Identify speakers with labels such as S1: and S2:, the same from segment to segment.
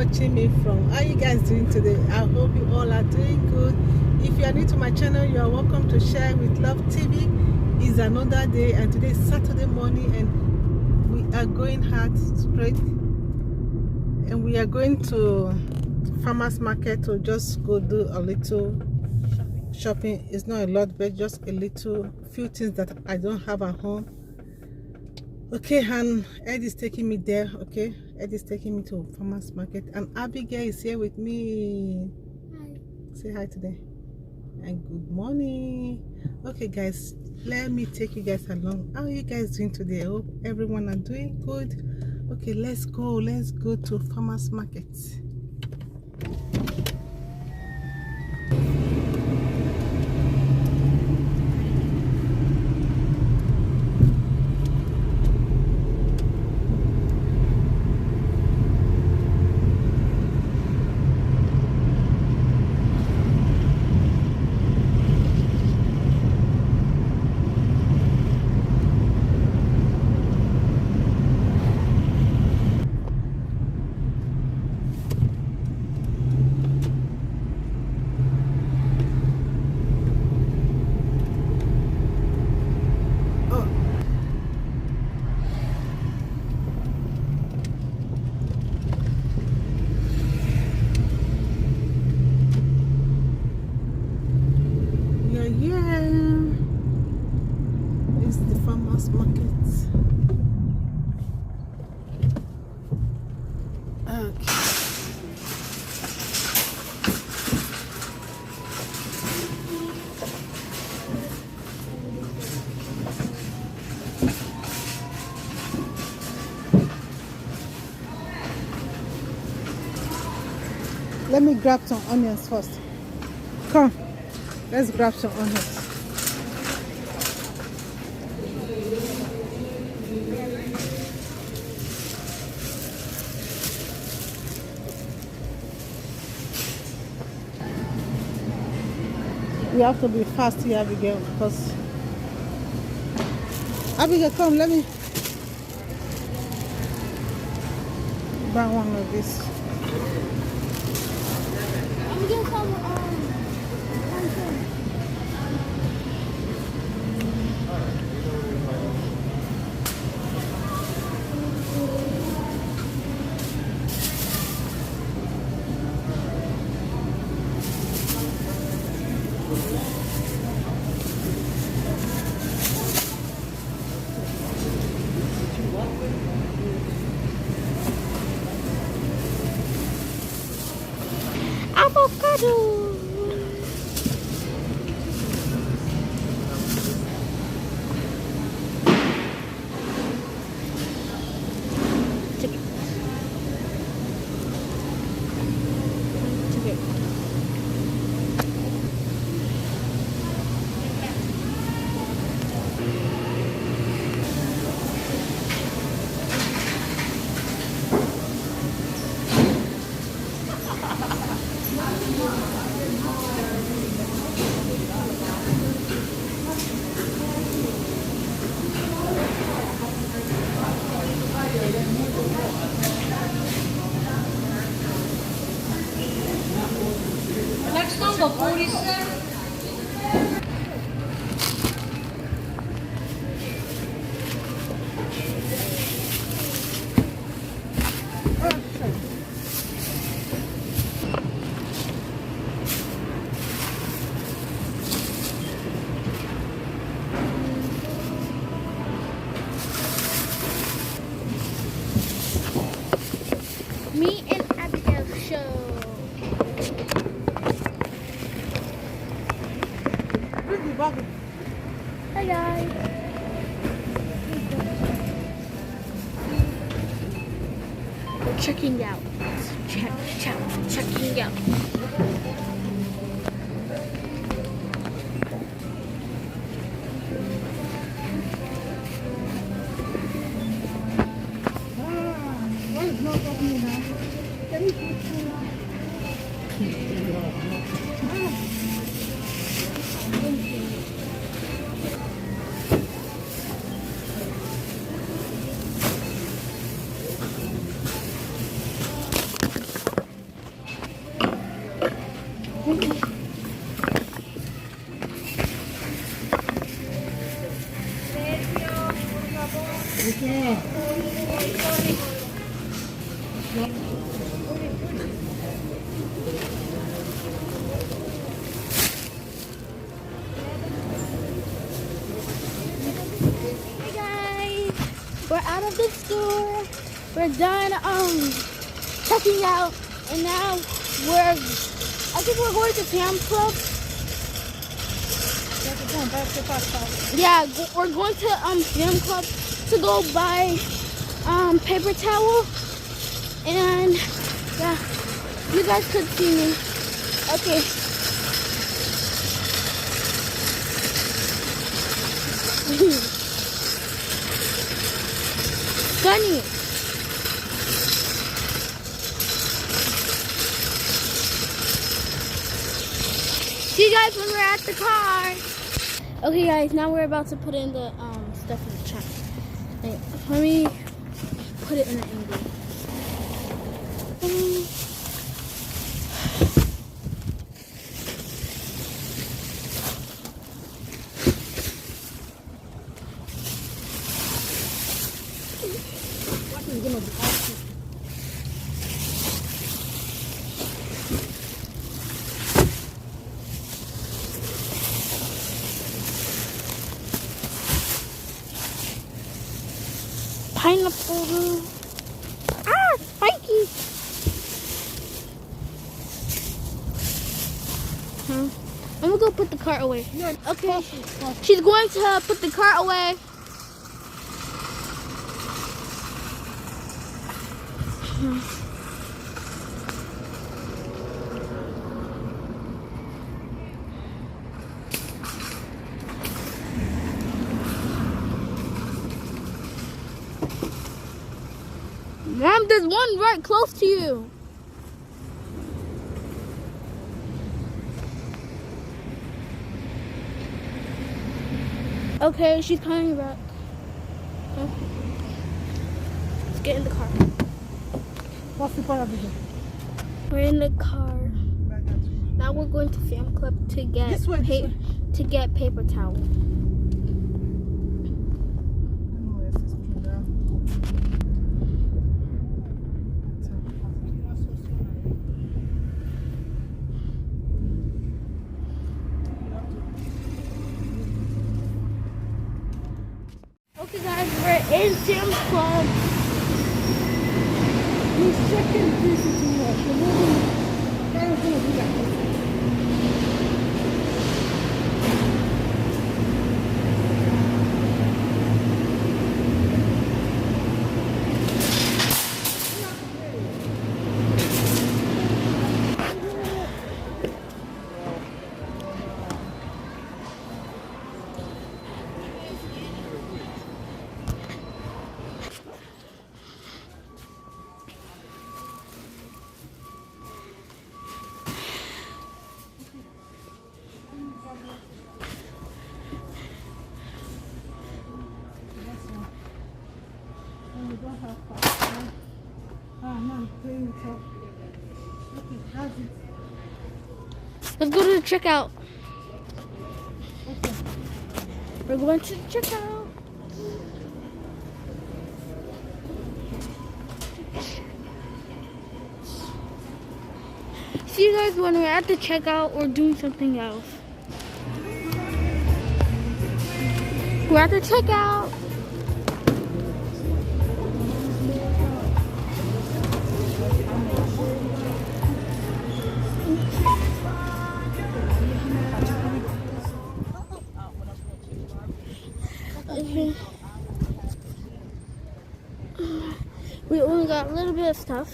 S1: watching me from. How are you guys doing today? I hope you all are doing good. If you are new to my channel, you are welcome to Share with Love TV. It's another day, and today is Saturday morning, and we are going hard straight, and we are going to farmers market to just go do a little shopping. It's not a lot, but just a little few things that I don't have at home. Okay, and Ed is taking me there. Okay, Ed is taking me to farmers market, and Abigail is here with me. Hi. Say hi today and good morning. Okay guys, let me take you guys along. How are you guys doing today? I hope everyone are doing good. Okay, let's go to farmers market. Let me grab some onions first. Come, let's grab some onions. We have to be fast here, Abigail, because Abigail, come, let me buy one of this.
S2: I'm getting some avocado. Next number 47. Me and Abigail show. Hi guys. We're checking out. Checking out. Hey guys, we're out of the store. We're done checking out, and now I think we're going to Sam's Club. Yeah, we're going to Sam's Club to go buy paper towel, and yeah, you guys could see me. Okay. Sunny. See you guys when we're at the car. Okay guys, now we're about to put in the stuff in the trunk. Wait, let me put it in an angle.
S1: What is going to be awesome?
S2: Pineapple. Ah, spiky. I'm gonna go put the cart away. Okay. She's going to put the cart away. Mom, there's one right close to you. Okay, she's coming back. Okay. Let's get in the car.
S1: What's the point of it?
S2: We're in the car. Now we're going to Sam Club to get to get paper towel. Okay guys, we're in Sam's Club.
S1: He's checking this into us. You're moving. That is going to be like this.
S2: Let's go to the checkout. We're going to the checkout. See you guys when we're at the checkout or doing something else. We're at the checkout. We only got a little bit of stuff.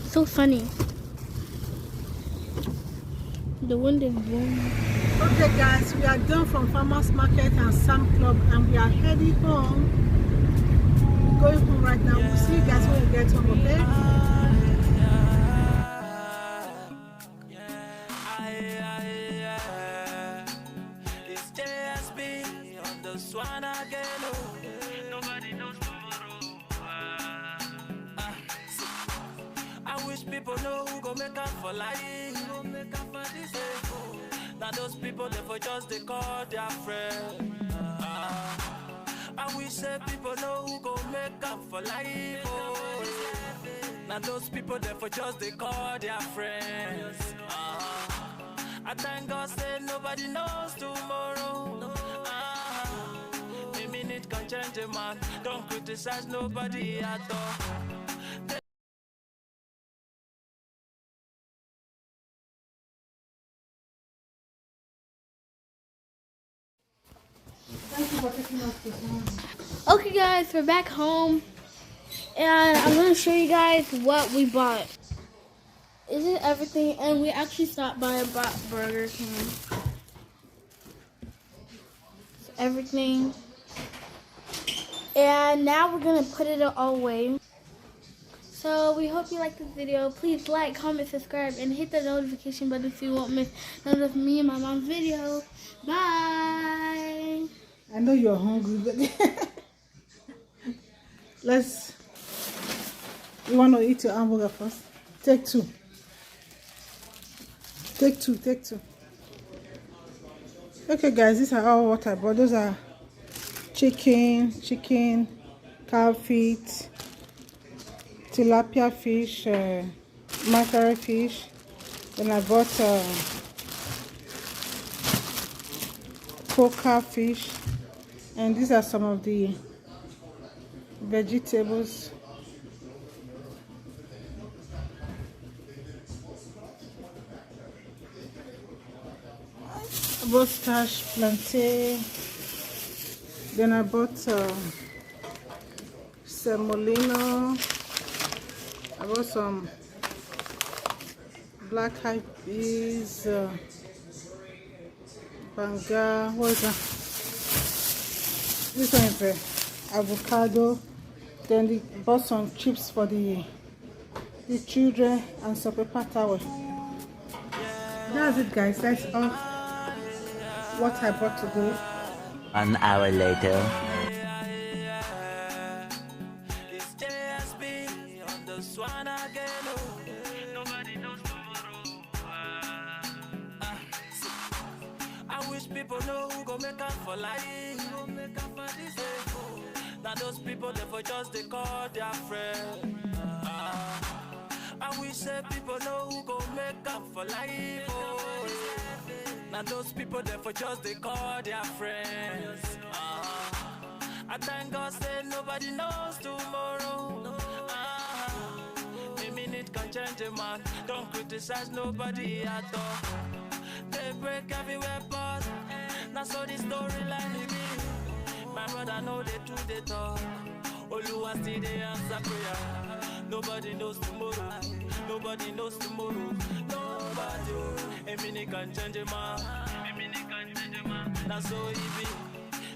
S2: So funny. The wind is blowing.
S1: Okay guys, we are done from Farmers Market and Sam Club and we are heading home. We're going home right now. We'll see you guys when we get home, okay?
S3: This day has been on the swan again. people know who go make up for life. Who make up for this now those people they for just they call their friend. I wish say people know who go make up for life. Oh. Now those people they for just they call their friends. I thank God say nobody knows tomorrow. A minute can change a man. Don't criticize nobody at all.
S2: Okay guys, we're back home and I'm going to show you guys what we bought. Isn't everything, and we actually stopped by and bought Burger King. So everything. And now we're going to put it all away. So we hope you like this video. Please like, comment, subscribe, and hit the notification button so you won't miss none of me and my mom's video. Bye!
S1: I know you're hungry, but you want to eat your hamburger first? Take two. Take two. Okay guys, these are all what I bought. Those are chicken, cow feet, tilapia fish, mackerel fish. Then I bought croaker fish. And these are some of the vegetables. I bought stash plantain. Then I bought semolino. I bought some black eyed peas, banga. What is that? This one is avocado. Then they bought some chips for the children and some paper towel. That's it guys, that's all what I bought today.
S4: 1 hour later.
S3: People know who go make up for life. Now those people they for just they call their friend. I wish say people know who go make up for life. Oh. Now those people they for just they call their friends. I thank God say nobody knows tomorrow. A minute can change a man. Don't criticize nobody at all. They break everywhere, but now so the storyline is me. My brother know they do the talk. Oluwa still they answer prayer. Nobody knows tomorrow. Nobody knows tomorrow. Nobody. A minute can change a man. A minute can change a man. Now so easy.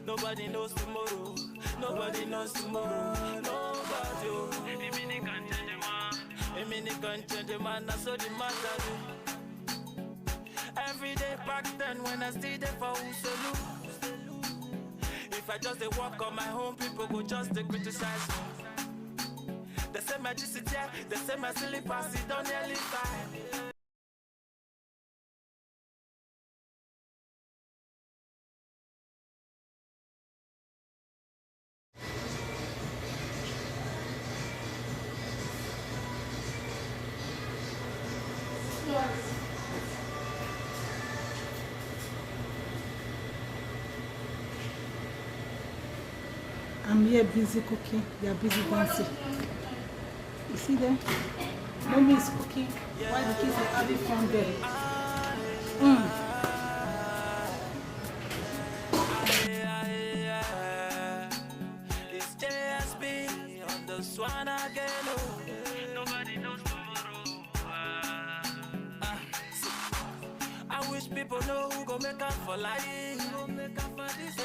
S3: Nobody knows tomorrow. Nobody knows tomorrow. Nobody. A minute can change a man. A minute can change a man. Now so the matter. Every day back then when I stayed there for Uselu. If I just walk on my own, people go just criticize me. They say my GCT, they say my silly pass, it don't nearly die.
S1: I'm here busy cooking. They are busy dancing. You see there? Mommy is cooking while the kids are having fun there.
S3: It's just me on the swan again. Nobody knows tomorrow. I wish people know who go make up for life. Who make up for this.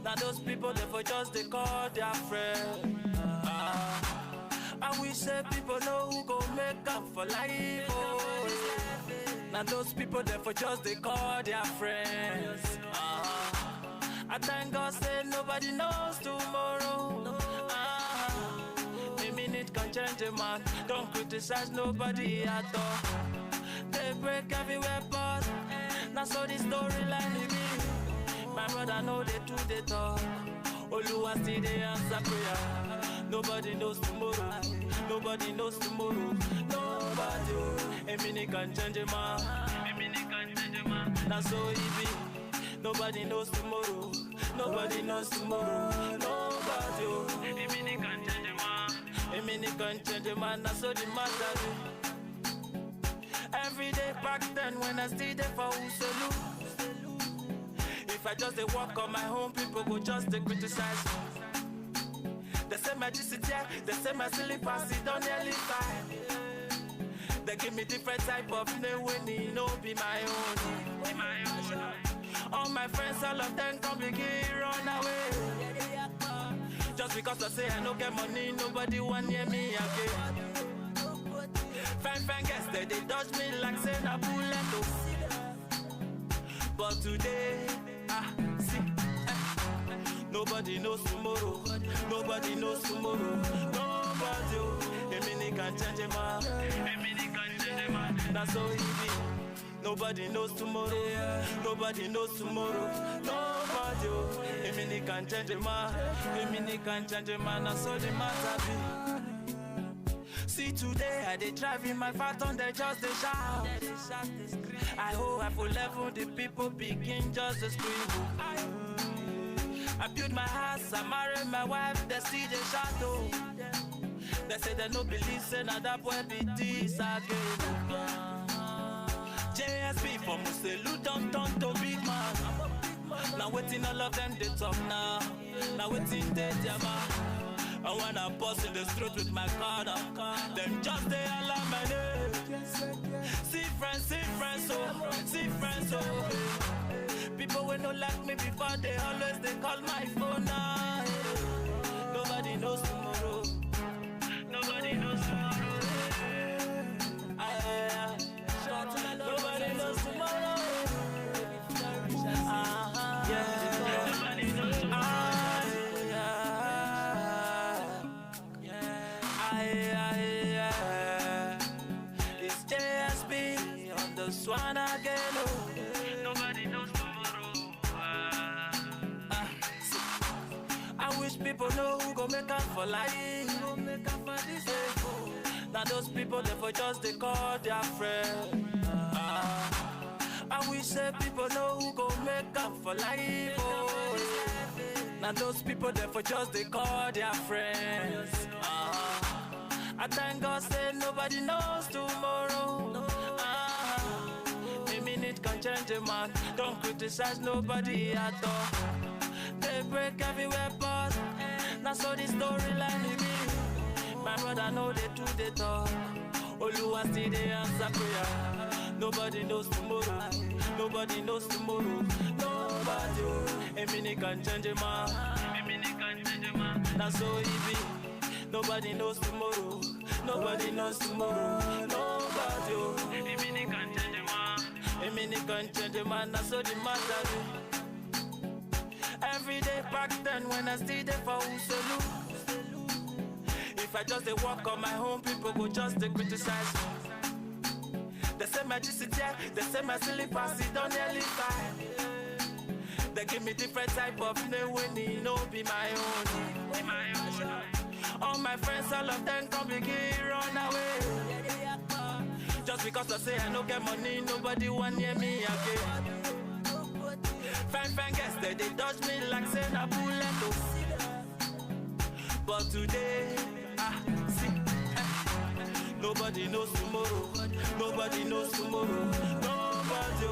S3: Now those people they for just they call their friend. I wish say people know who go make up for life. Oh. Now those people they for just they call their friends. I thank God say nobody knows tomorrow. A minute can change a man. Don't criticize. criticize nobody at all. They break everywhere, but now so the storyline is me. My brother know they do the talk. Oluwa still they answer prayer. Nobody knows tomorrow. Nobody knows tomorrow. Nobody. A minute can change a man. A minute can change a man. That's so easy. Nobody knows tomorrow. Nobody knows tomorrow. Nobody. A minute can change a man. A minute can change a man. That's so the matter. Every day back then when I stayed there for Uselu. If I just walk on my own, people go just criticize me. They say my GCT, they say my silly pass, it don't nearly fine. They give me different type of name when it no be my own. All my friends, all of them come begin run away. Just because I say I don't get money, nobody want near me again. Fine guess they dodge me like saying a bullet. But today, see, nobody knows tomorrow. Nobody knows tomorrow. Nobody, a minute can change a man. A minute can change a man. That's so easy. Nobody knows tomorrow. Nobody knows tomorrow. Nobody, a minute can change a man. A minute can change a man. That's all the matter be. See today, I dey drive in my phantom, they just they shout. I hope I full level, the people begin just to scream. I build my house, I marry my wife, they see the shadow. They say they no believe, say now that boy be this again. JSP for Muselu don't turn to big man. Now waiting all of them they talk now. Now waiting they jama. And when I bust in the street with my car, them just they alarm my name. See friends, oh, see friends, oh. People will not like me before, they always they call my phone now. Nobody knows tomorrow. Nobody knows tomorrow. Nobody knows tomorrow. Nobody knows tomorrow. Swan again, oh. Nobody knows tomorrow. I wish people know who go make up for life. Go make up for this day. Now those people they for just they call their friend. I wish people know who go make up for life. Oh. Now those people they for just they call their friends. I thank God say nobody knows tomorrow. It can change a man. Don't criticize nobody at all. They break everywhere, but now so the storyline is me. My brother know they do the talk. Oluwa still they answer prayer. Nobody knows tomorrow. Nobody knows tomorrow. Nobody. A minute can change a man. A minute can change a man. That's so easy. Nobody knows tomorrow. Nobody knows tomorrow. Nobody. A minute can change a man. A minute can change a man, that's so the matter. Every day back then when I stayed there for Uselu. If I just walk on my own, people go just criticize me. They say my GCT, they say my silly pass, it don't nearly fine. They give me different type of name when it no be my own. All my friends, all of them come begin run away. Just because I say I don't get money, nobody want near me again. Fine guess they dodge me like saying a bullet. But today, see, nobody knows tomorrow. Nobody knows tomorrow. Nobody.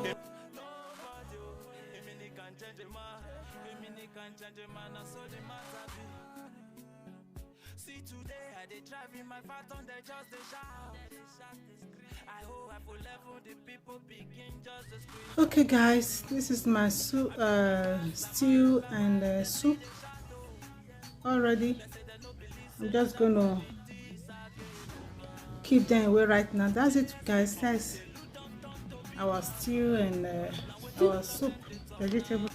S3: Nobody. A minute can change a man. A minute can change a man. That's all the matter be. See today, I dey drive in my phantom, they just they shout. I hope I full level, the people begin just to scream.
S1: Okay guys, this is my soup, stew and soup already. I'm just gonna keep them away right now. That's it guys. That's our stew and our soup, vegetable.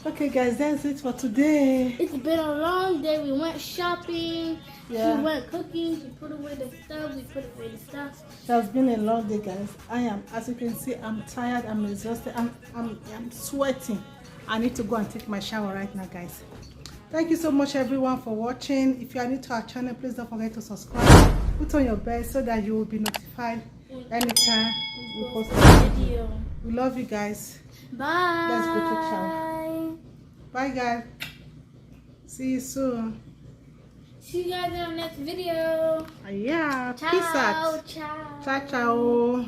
S1: Okay guys, that's it for today.
S2: It's been a long day. We went shopping.
S1: Yeah.
S2: We went cooking. We put away the stuff. We put away the stuff.
S1: It has been a long day guys. I am, as you can see, I'm tired, I'm exhausted, I'm sweating. I need to go and take my shower right now guys. Thank you so much everyone for watching. If you are new to our channel, please don't forget to subscribe, put on your bell so that you will be notified anytime we post a video. We love you guys.
S2: Bye.
S1: Let's go take shower. Bye guys. See you soon.
S2: See you guys in our next video.
S1: Yeah.
S2: Ciao.
S1: Peace out.
S2: Ciao.
S1: Ciao ciao.